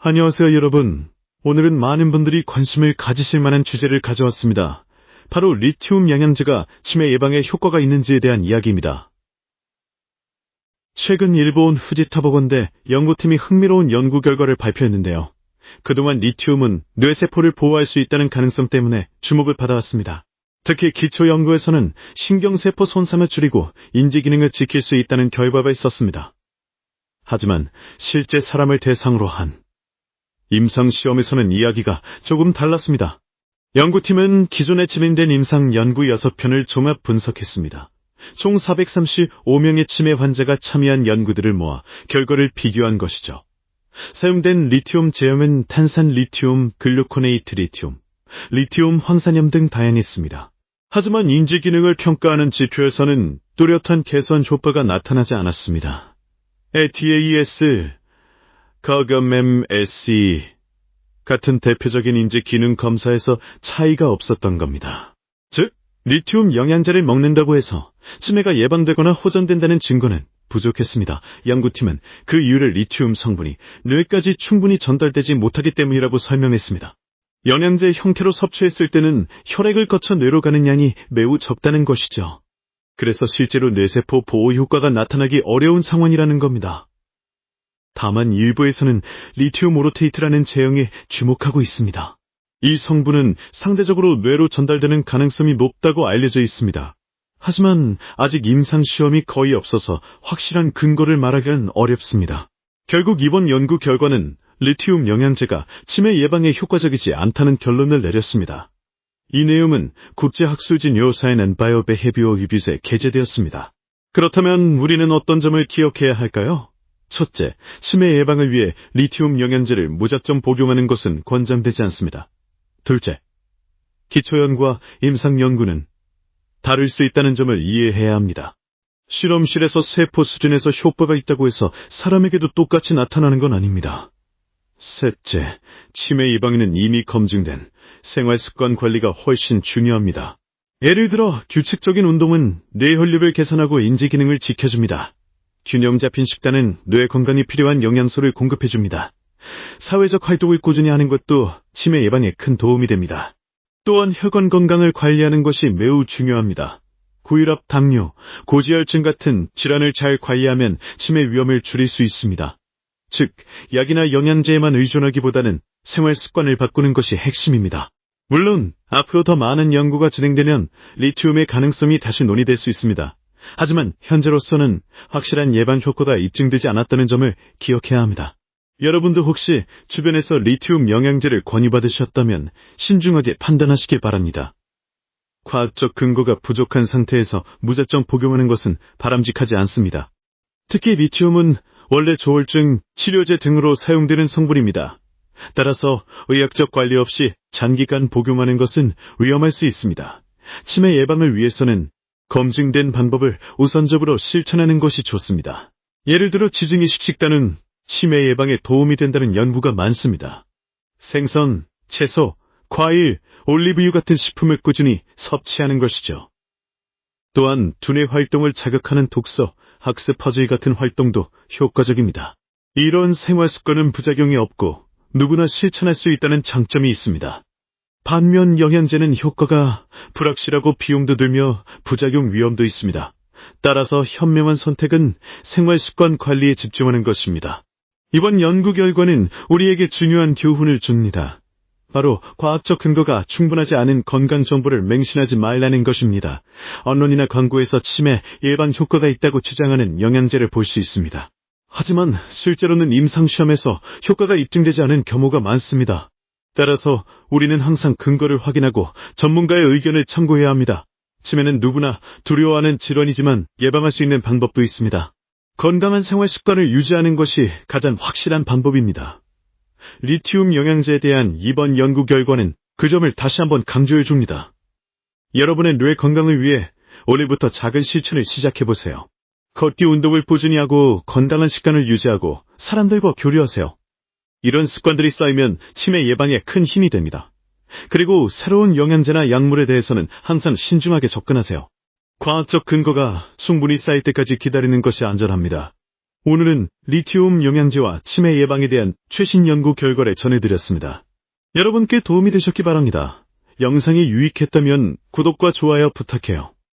안녕하세요, 여러분. 오늘은 많은 분들이 관심을 가지실 만한 주제를 가져왔습니다. 바로 리튬 영양제가 치매 예방에 효과가 있는지에 대한 이야기입니다. 최근 일본 후지타보건대 연구팀이 흥미로운 연구 결과를 발표했는데요. 그동안 리튬은 뇌세포를 보호할 수 있다는 가능성 때문에 주목을 받아왔습니다. 특히 기초 연구에서는 신경세포 손상을 줄이고 인지 기능을 지킬 수 있다는 결과가 있었습니다. 하지만 실제 사람을 대상으로 한 임상시험에서는 이야기가 조금 달랐습니다. 연구팀은 기존에 진행된 임상 연구 6편을 종합 분석했습니다. 총 435명의 치매 환자가 참여한 연구들을 모아 결과를 비교한 것이죠. 사용된 리튬 제형은 탄산 리튬, 글루코네이트 리튬, 리튬 황산염 등 다양히 있습니다. 하지만 인지 기능을 평가하는 지표에서는 뚜렷한 개선 효과가 나타나지 않았습니다. TAES, COG-MMSE 같은 대표적인 인지 기능 검사에서 차이가 없었던 겁니다. 즉, 리튬 영양제를 먹는다고 해서 치매가 예방되거나 호전된다는 증거는 부족했습니다. 연구팀은 그 이유를 리튬 성분이 뇌까지 충분히 전달되지 못하기 때문이라고 설명했습니다. 영양제 형태로 섭취했을 때는 혈액을 거쳐 뇌로 가는 양이 매우 적다는 것이죠. 그래서 실제로 뇌세포 보호 효과가 나타나기 어려운 상황이라는 겁니다. 다만 일부에서는 리튬 오로테이트라는 제형에 주목하고 있습니다. 이 성분은 상대적으로 뇌로 전달되는 가능성이 높다고 알려져 있습니다. 하지만 아직 임상시험이 거의 없어서 확실한 근거를 말하기는 어렵습니다. 결국 이번 연구 결과는 리튬 영양제가 치매 예방에 효과적이지 않다는 결론을 내렸습니다. 이 내용은 국제학술지 뉴로사이언스 앤 바이오비헤비어 리뷰스에 게재되었습니다. 그렇다면 우리는 어떤 점을 기억해야 할까요? 첫째, 치매 예방을 위해 리튬 영양제를 무작정 복용하는 것은 권장되지 않습니다. 둘째, 기초연구와 임상연구는 다를 수 있다는 점을 이해해야 합니다. 실험실에서 세포 수준에서 효과가 있다고 해서 사람에게도 똑같이 나타나는 건 아닙니다. 셋째, 치매 예방에는 이미 검증된 생활습관 관리가 훨씬 중요합니다. 예를 들어 규칙적인 운동은 뇌혈류를 개선하고 인지 기능을 지켜줍니다. 균형 잡힌 식단은 뇌 건강이 필요한 영양소를 공급해줍니다. 사회적 활동을 꾸준히 하는 것도 치매 예방에 큰 도움이 됩니다. 또한 혈관 건강을 관리하는 것이 매우 중요합니다. 고혈압, 당뇨, 고지혈증 같은 질환을 잘 관리하면 치매 위험을 줄일 수 있습니다. 즉, 약이나 영양제에만 의존하기보다는 생활 습관을 바꾸는 것이 핵심입니다. 물론 앞으로 더 많은 연구가 진행되면 리튬의 가능성이 다시 논의될 수 있습니다. 하지만 현재로서는 확실한 예방 효과가 입증되지 않았다는 점을 기억해야 합니다. 여러분도 혹시 주변에서 리튬 영양제를 권유받으셨다면 신중하게 판단하시길 바랍니다. 과학적 근거가 부족한 상태에서 무작정 복용하는 것은 바람직하지 않습니다. 특히 리튬은 원래 조울증, 치료제 등으로 사용되는 성분입니다. 따라서 의학적 관리 없이 장기간 복용하는 것은 위험할 수 있습니다. 치매 예방을 위해서는 검증된 방법을 우선적으로 실천하는 것이 좋습니다. 예를 들어 지중해식 식단은 치매 예방에 도움이 된다는 연구가 많습니다. 생선, 채소, 과일, 올리브유 같은 식품을 꾸준히 섭취하는 것이죠. 또한 두뇌 활동을 자극하는 독서, 학습 퍼즐 같은 활동도 효과적입니다. 이런 생활 습관은 부작용이 없고 누구나 실천할 수 있다는 장점이 있습니다. 반면 영양제는 효과가 불확실하고 비용도 들며 부작용 위험도 있습니다. 따라서 현명한 선택은 생활 습관 관리에 집중하는 것입니다. 이번 연구 결과는 우리에게 중요한 교훈을 줍니다. 바로 과학적 근거가 충분하지 않은 건강 정보를 맹신하지 말라는 것입니다. 언론이나 광고에서 치매 예방 효과가 있다고 주장하는 영양제를 볼 수 있습니다. 하지만 실제로는 임상시험에서 효과가 입증되지 않은 경우가 많습니다. 따라서 우리는 항상 근거를 확인하고 전문가의 의견을 참고해야 합니다. 치매는 누구나 두려워하는 질환이지만 예방할 수 있는 방법도 있습니다. 건강한 생활 습관을 유지하는 것이 가장 확실한 방법입니다. 리튬 영양제에 대한 이번 연구 결과는 그 점을 다시 한번 강조해 줍니다. 여러분의 뇌 건강을 위해 오늘부터 작은 실천을 시작해보세요. 걷기 운동을 꾸준히 하고 건강한 식단을 유지하고 사람들과 교류하세요. 이런 습관들이 쌓이면 치매 예방에 큰 힘이 됩니다. 그리고 새로운 영양제나 약물에 대해서는 항상 신중하게 접근하세요. 과학적 근거가 충분히 쌓일 때까지 기다리는 것이 안전합니다. 오늘은 리튬 영양제와 치매 예방에 대한 최신 연구 결과를 전해드렸습니다. 여러분께 도움이 되셨기 바랍니다. 영상이 유익했다면 구독과 좋아요 부탁해요.